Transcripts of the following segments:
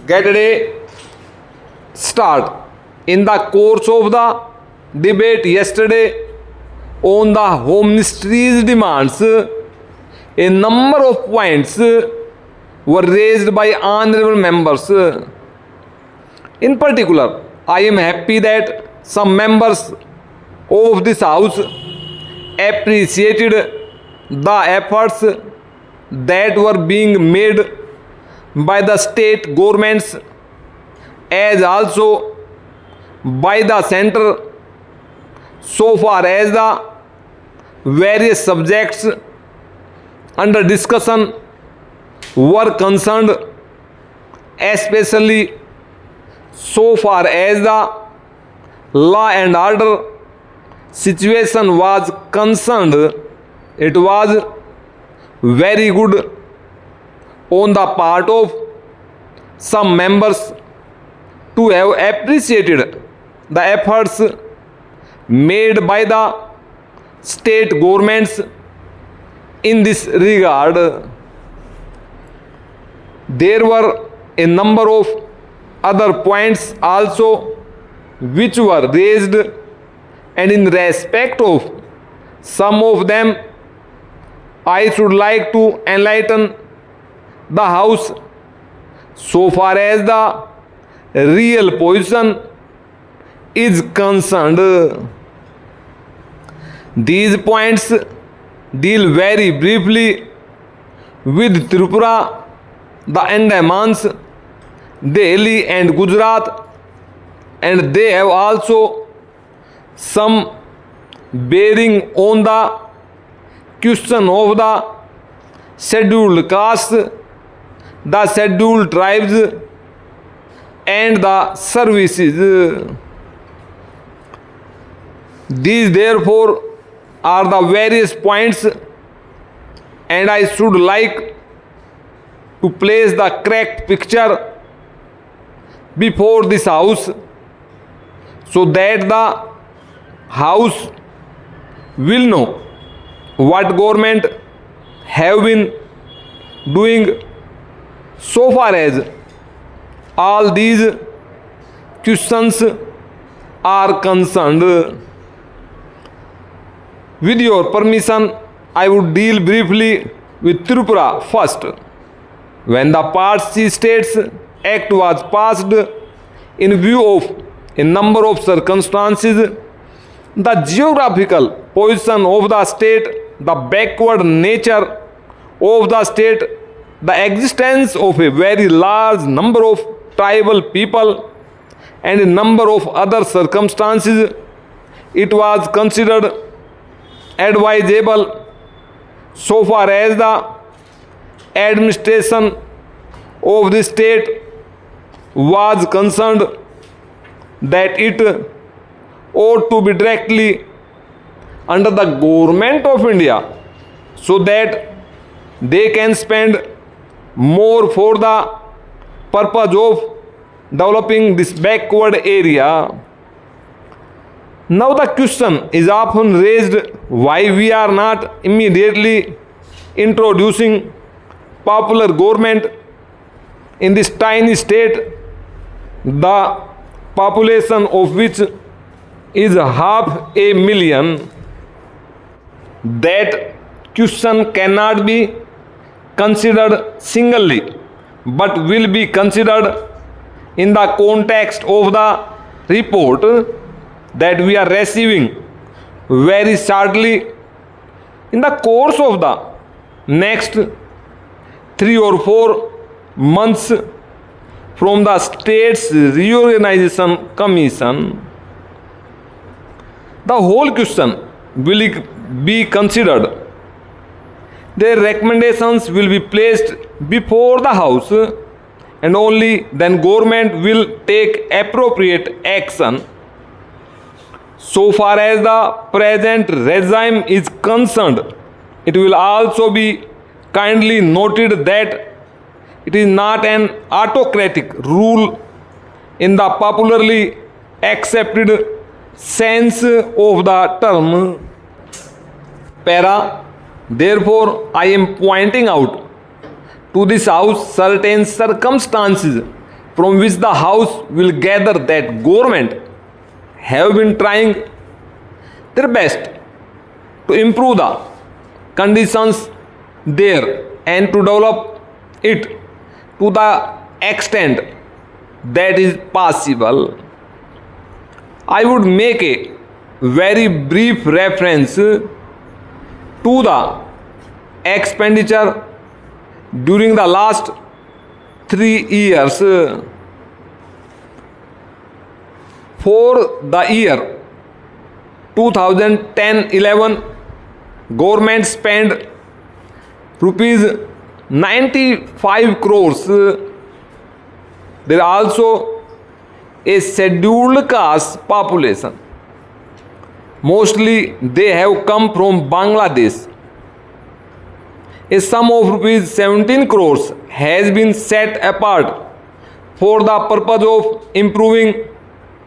Get a start. In the course of the debate yesterday on the Home Ministry's demands, a number of points were raised by honorable members. In particular, I am happy that some members of this House appreciated the efforts that were being made by the state governments as also by the centre so far as the various subjects under discussion were concerned, especially so far as the law and order situation was concerned. It was very good on the part of some members to have appreciated the efforts made by the state governments in this regard. There were a number of other points also which were raised, and in respect of some of them I should like to enlighten the House so far as the real position is concerned. These points deal very briefly with Tripura, the Andamans, Delhi and Gujarat, and they have also some bearing on the question of the scheduled castes, the scheduled tribes and the services. These therefore are the various points, and I should like to place the correct picture before this House so that the House will know what government have been doing so far as all these questions are concerned. With your permission, I would deal briefly with Tripura first. When the Parsi States Act was passed, in view of a number of circumstances, the geographical position of the state, the backward nature of the state, the existence of a very large number of tribal people, and a number of other circumstances, it was considered advisable so far as the administration of the state was concerned that it ought to be directly under the government of India so that they can spend more for the purpose of developing this backward area. Now the question is often raised why we are not immediately introducing popular government in this tiny state, the population of which is 500,000. That question cannot be considered singly, but will be considered in the context of the report that we are receiving very shortly in the course of the next 3 or 4 months from the States Reorganization Commission. The whole question will be considered. Their recommendations will be placed before the House, and only then government will take appropriate action. So far as the present regime is concerned, it will also be kindly noted that it is not an autocratic rule in the popularly accepted sense of the term. Para. Therefore, I am pointing out to this House certain circumstances from which the House will gather that government have been trying their best to improve the conditions there and to develop it to the extent that is possible. I would make a very brief reference to the expenditure during the last 3 years. For the year 2010-11, government spent rupees 95 crores. There is also a scheduled caste population. Mostly they have come from Bangladesh. A sum of rupees 17 crores has been set apart for the purpose of improving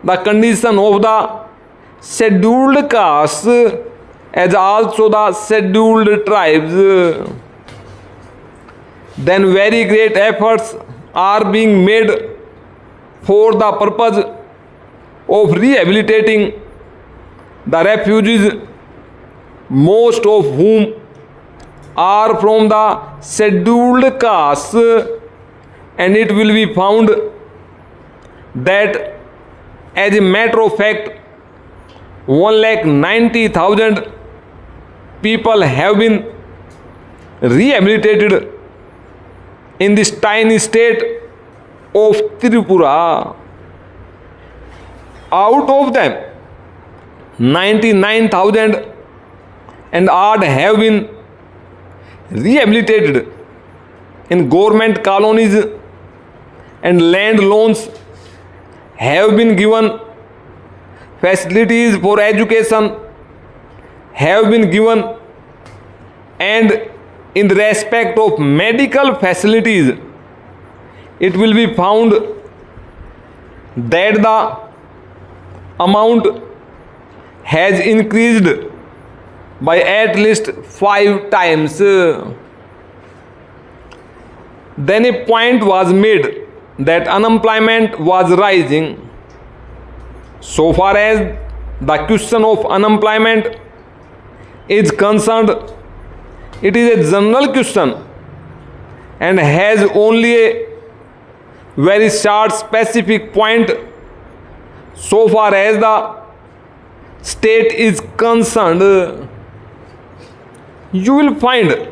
the condition of the scheduled castes as also the scheduled tribes. Then very great efforts are being made for the purpose of rehabilitating the refugees, most of whom are from the scheduled castes, and it will be found that as a matter of fact 1,90,000 people have been rehabilitated in this tiny state of Tripura. Out of them 99,000 and odd have been rehabilitated in government colonies, and land loans have been given. Facilities for education have been given, and in respect of medical facilities it will be found that the amount has increased by at least 5 times. Then a point was made that unemployment was rising. So far as the question of unemployment is concerned, it is a general question and has only a very short specific point so far as the state is concerned. You will find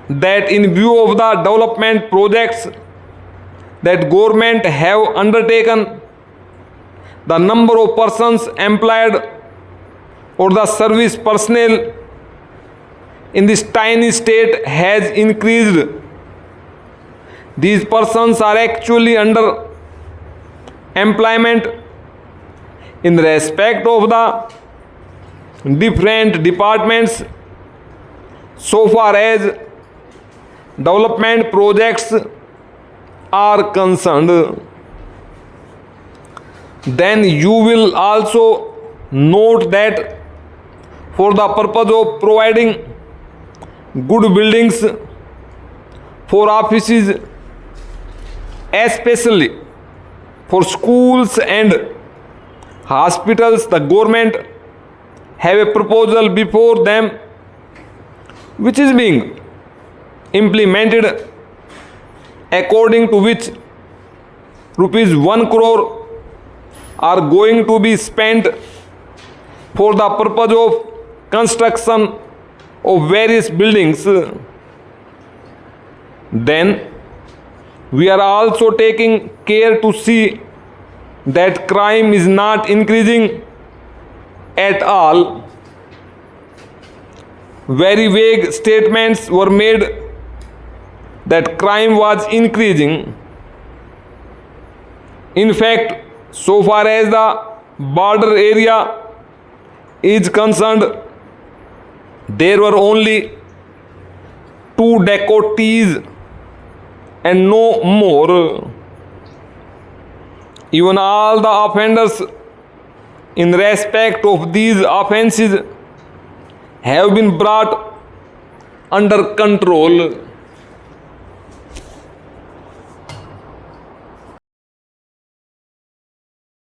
that in view of the development projects that government have undertaken, the number of persons employed or the service personnel in this tiny state has increased. These persons are actually under employment in respect of the different departments so far as development projects are concerned. Then you will also note that for the purpose of providing good buildings for offices, especially for schools and hospitals, the government have a proposal before them which is being implemented, according to which rupees 1 crore are going to be spent for the purpose of construction of various buildings. Then we are also taking care to see that crime is not increasing at all. Very vague statements were made that crime was increasing. In fact, so far as the border area is concerned, there were only 2 decotees and no more. Even all the offenders in respect of these offences have been brought under control.